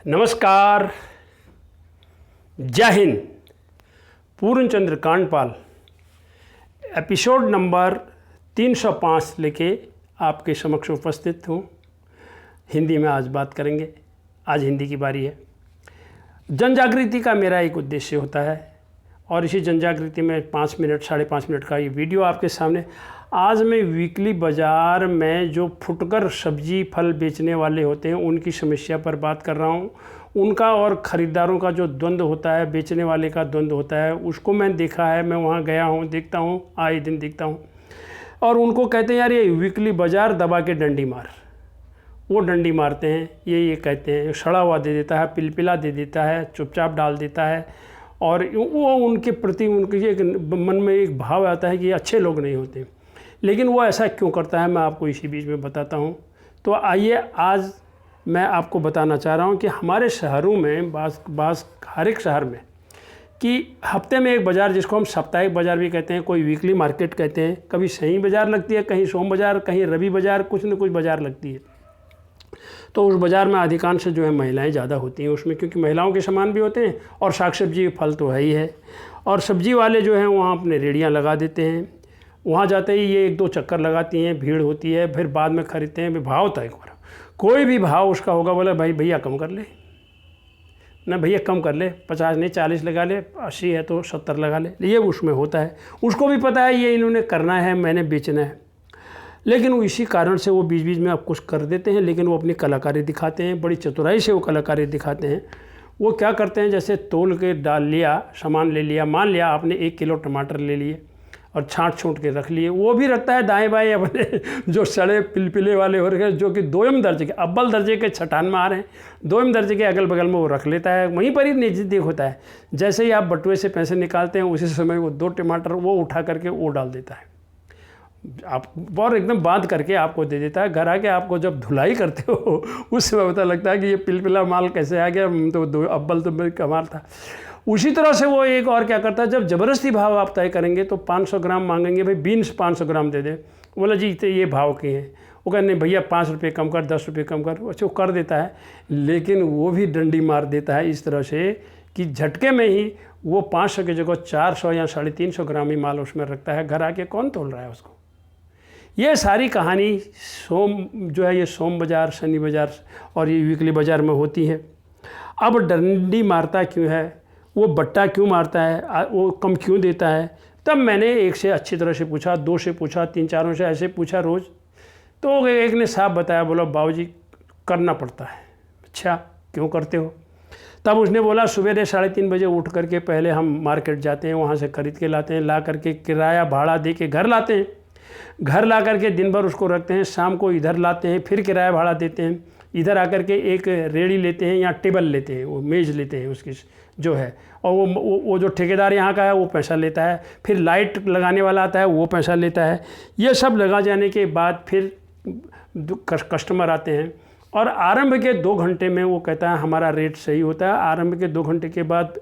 नमस्कार, जय हिंद। पूर्णचंद्र Kandpal episode number 305 लेके आपके समक्ष उपस्थित हूँ। हिंदी में आज बात करेंगे। आज हिंदी की बारी है। जन जागृति का मेरा एक उद्देश्य होता है और इसी जन जागृति में 5 मिनट 5.5 मिनट का ये वीडियो आपके सामने। आज मैं वीकली बाज़ार में जो फुटकर सब्जी फल बेचने वाले होते हैं उनकी समस्या पर बात कर रहा हूँ। उनका और ख़रीदारों का जो द्वंद्व होता है, बेचने वाले का द्वंद्व होता है, उसको मैं देखा है। मैं वहाँ गया हूँ, देखता हूँ, आए दिन देखता हूँ। और उनको कहते हैं यार ये वीकली बाज़ार दबा के डंडी मार। वो डंडी मारते हैं, ये कहते हैं। सड़ा हुआ दे देता है, पिलपिला दे देता है, चुपचाप डाल देता है। और वो उनके प्रति उनके एक मन में एक भाव आता है कि ये अच्छे लोग नहीं होते। लेकिन वो ऐसा क्यों करता है, मैं आपको इसी बीच में बताता हूँ। तो आइए, आज मैं आपको बताना चाह रहा हूँ कि हमारे शहरों में हर एक शहर में कि हफ्ते में एक बाज़ार, जिसको हम साप्ताहिक बाज़ार भी कहते हैं, कोई वीकली मार्केट कहते हैं। कभी सही बाज़ार लगती है, कहीं सोम बाज़ार, कहीं रवि बाज़ार, कुछ न कुछ बाज़ार लगती है। तो उस बाज़ार में अधिकांश जो है महिलाएं ज़्यादा होती हैं उसमें, क्योंकि महिलाओं के सामान भी होते हैं और साग सब्जी फल तो है ही है। और सब्जी वाले जो हैं वहाँ अपने रेड़ियाँ लगा देते हैं। वहाँ जाते ही ये 1-2 चक्कर लगाती हैं, भीड़ होती है, फिर बाद में ख़रीदते हैं। भाव तय करो, कोई भी भाव उसका होगा। बोले भाई भैया कम कर ले ना, भैया कम कर ले, 50 नहीं 40 लगा ले, 80 है तो 70 लगा ले। ये उसमें होता है। उसको भी पता है ये इन्होंने करना है, मैंने बेचना है। लेकिन वो इसी कारण से वो बीच बीच में अब कुछ कर देते हैं। लेकिन वो अपनी कलाकारी दिखाते हैं, बड़ी चतुराई से वो कलाकारी दिखाते हैं। वो क्या करते हैं, जैसे तोल के डाल लिया, सामान ले लिया। मान लिया आपने 1 किलो टमाटर ले लिए और छाँट छूट के रख लिए। वो भी रखता है दाएं बाएं अपने जो सड़े पिलपिले वाले हो रखे, जो कि दोयम दर्जे के, अव्वल दर्जे के छटान में आ रहे हैं, दोयम दर्जे के अगल बगल में वो रख लेता है। वहीं पर ही नज़दीक होता है। जैसे ही आप बटुए से पैसे निकालते हैं उसी समय वो 2 टमाटर वो उठा करके वो डाल देता है। आप और एकदम बांध करके आपको दे देता है। घर आके आपको जब धुलाई करते हो उस समय पता लगता है कि ये पिलपिला माल कैसे आ गया, तो अव्वल तो मेरे कमाल था। उसी तरह से वो एक और क्या करता है, जब ज़बरदस्ती भाव आप तय करेंगे तो 500 ग्राम मांगेंगे, भाई बीन्स 500 ग्राम दे दे। बोला जी ये भाव के हैं। वो कहते नहीं भैया 5 रुपये कम कर, 10 रुपये कम कर। अच्छा वो कर देता है, लेकिन वो भी डंडी मार देता है इस तरह से कि झटके में ही वो 500 की जगह 400 या 350 ग्राम ही माल उसमें रखता है। घर आके कौन तोल रहा है उसको। ये सारी कहानी सोम बाज़ार, शनि बाज़ार और ये वीकली बाज़ार में होती है। अब डंडी मारता क्यों है, वो बट्टा क्यों मारता है, वो कम क्यों देता है। तब मैंने एक से अच्छी तरह से पूछा, 2 से पूछा, 3-4 से ऐसे पूछा रोज़। तो एक ने साफ बताया, बोला बाबूजी करना पड़ता है। अच्छा क्यों करते हो। तब उसने बोला सुबह 3:30 बजे उठ करके पहले हम मार्केट जाते हैं, वहाँ से ख़रीद के लाते हैं, ला करके किराया भाड़ा दे के घर लाते हैं। घर ला करके दिन भर उसको रखते हैं, शाम को इधर लाते हैं, फिर किराया भाड़ा देते हैं। इधर आकर के एक रेड़ी लेते हैं या टेबल लेते हैं, वो मेज़ लेते हैं उसकी जो है। और वो जो ठेकेदार यहाँ का है वो पैसा लेता है। फिर लाइट लगाने वाला आता है वो पैसा लेता है। ये सब लगा जाने के बाद फिर कस्टमर आते हैं और आरंभ के 2 घंटे में वो कहता है हमारा रेट सही होता है। आरंभ के 2 घंटे के बाद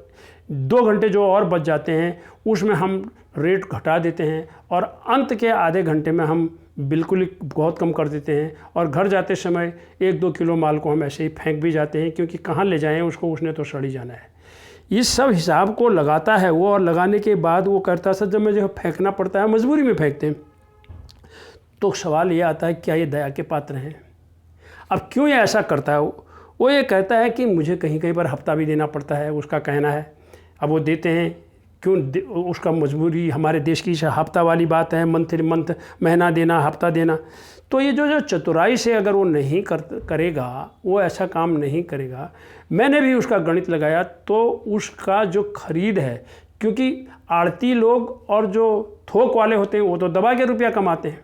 2 घंटे जो और बच जाते हैं उसमें हम रेट घटा देते हैं और अंत के आधे घंटे में हम बिल्कुल ही बहुत कम कर देते हैं। और घर जाते समय 1-2 किलो माल को हम ऐसे ही फेंक भी जाते हैं, क्योंकि कहाँ ले जाएं उसको, उसने तो सड़ ही जाना है। इस सब हिसाब को लगाता है वो। और लगाने के बाद वो करता सर जब मुझे फेंकना पड़ता है, मजबूरी में फेंकते हैं। तो सवाल ये आता है क्या ये दया के पात्र हैं। अब क्यों ये ऐसा करता है वो ये कहता है कि मुझे कहीं कहीं पर हफ्ता भी देना पड़ता है, उसका कहना है। अब वो देते हैं क्यों, उसका मजबूरी, हमारे देश की हफ्ता वाली बात है, मंथ महीना देना, हफ्ता देना। तो ये जो चतुराई से अगर वो नहीं करेगा, वो ऐसा काम नहीं करेगा। मैंने भी उसका गणित लगाया तो उसका जो खरीद है, क्योंकि आड़ती लोग और जो थोक वाले होते हैं वो तो दबा के रुपया कमाते हैं,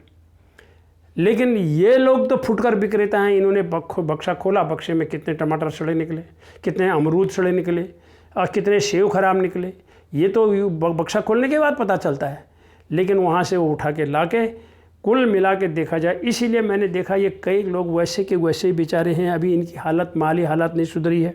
लेकिन ये लोग तो फुटकर विक्रेता हैं। इन्होंने बक्सा खोला, बक्से में कितने टमाटर सड़े निकले, कितने अमरूद सड़े निकले और कितने सेब खराब निकले, ये तो बक्सा खोलने के बाद पता चलता है। लेकिन वहाँ से वो उठा के ला के कुल मिला के देखा जाए, इसीलिए मैंने देखा ये कई लोग वैसे के वैसे ही बेचारे हैं। अभी इनकी हालत, माली हालत नहीं सुधरी है।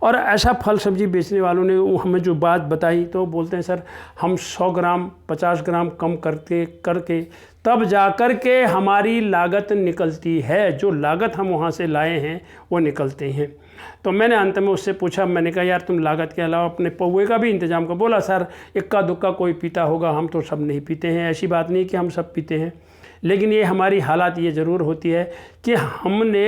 और ऐसा फल सब्जी बेचने वालों ने हमें जो बात बताई तो बोलते हैं सर हम 100 ग्राम 50 ग्राम कम करके तब जाकर के हमारी लागत निकलती है। जो लागत हम वहाँ से लाए हैं वो निकलते हैं। तो मैंने अंत में उससे पूछा, मैंने कहा यार तुम लागत के अलावा अपने पौवे का भी इंतजाम कर। बोला सर इक्का दुक्का कोई पीता होगा, हम तो सब नहीं पीते हैं। ऐसी बात नहीं कि हम सब पीते हैं, लेकिन ये हमारी हालात ये ज़रूर होती है कि हमने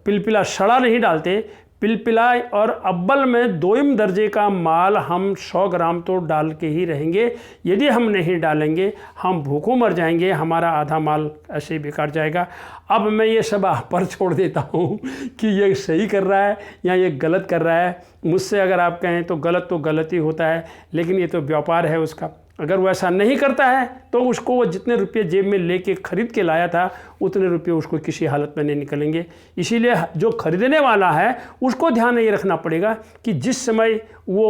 पिलपिला सड़ा नहीं डालते, पिलपिला और अव्वल में दोयम दर्जे का माल हम 100 ग्राम तो डाल के ही रहेंगे। यदि हम नहीं डालेंगे हम भूखों मर जाएंगे, हमारा आधा माल ऐसे ही बेकार जाएगा। अब मैं ये सब आप पर छोड़ देता हूँ कि ये सही कर रहा है या ये गलत कर रहा है। मुझसे अगर आप कहें तो गलत ही होता है, लेकिन ये तो व्यापार है उसका। अगर वो ऐसा नहीं करता है तो उसको वो जितने रुपये जेब में लेके खरीद के लाया था उतने रुपये उसको किसी हालत में नहीं निकलेंगे। इसीलिए जो खरीदने वाला है उसको ध्यान ये रखना पड़ेगा कि जिस समय वो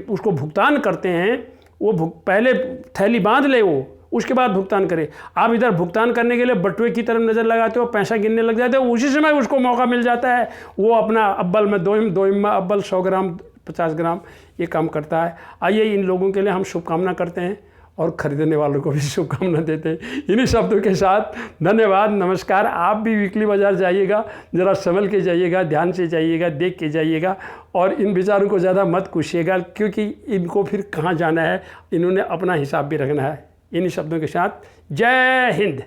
उसको भुगतान करते हैं वो पहले थैली बांध ले, वो उसके बाद भुगतान करे। आप इधर भुगतान करने के लिए बटुए की तरफ नज़र लगाते हो, पैसा गिनने लग जाते हो, उसी समय उसको मौका मिल जाता है, वो अपना अव्वल में दोयम में अव्वल 100 ग्राम 50 ग्राम ये काम करता है। आइए इन लोगों के लिए हम शुभकामना करते हैं और ख़रीदने वालों को भी शुभकामना देते हैं। इन्हीं शब्दों के साथ धन्यवाद, नमस्कार। आप भी वीकली बाज़ार जाइएगा, ज़रा संभल के जाइएगा, ध्यान से जाइएगा, देख के जाइएगा और इन विचारों को ज़्यादा मत पूछिएगा, क्योंकि इनको फिर कहाँ जाना है, इन्होंने अपना हिसाब भी रखना है। इन्हीं शब्दों के साथ जय हिंद।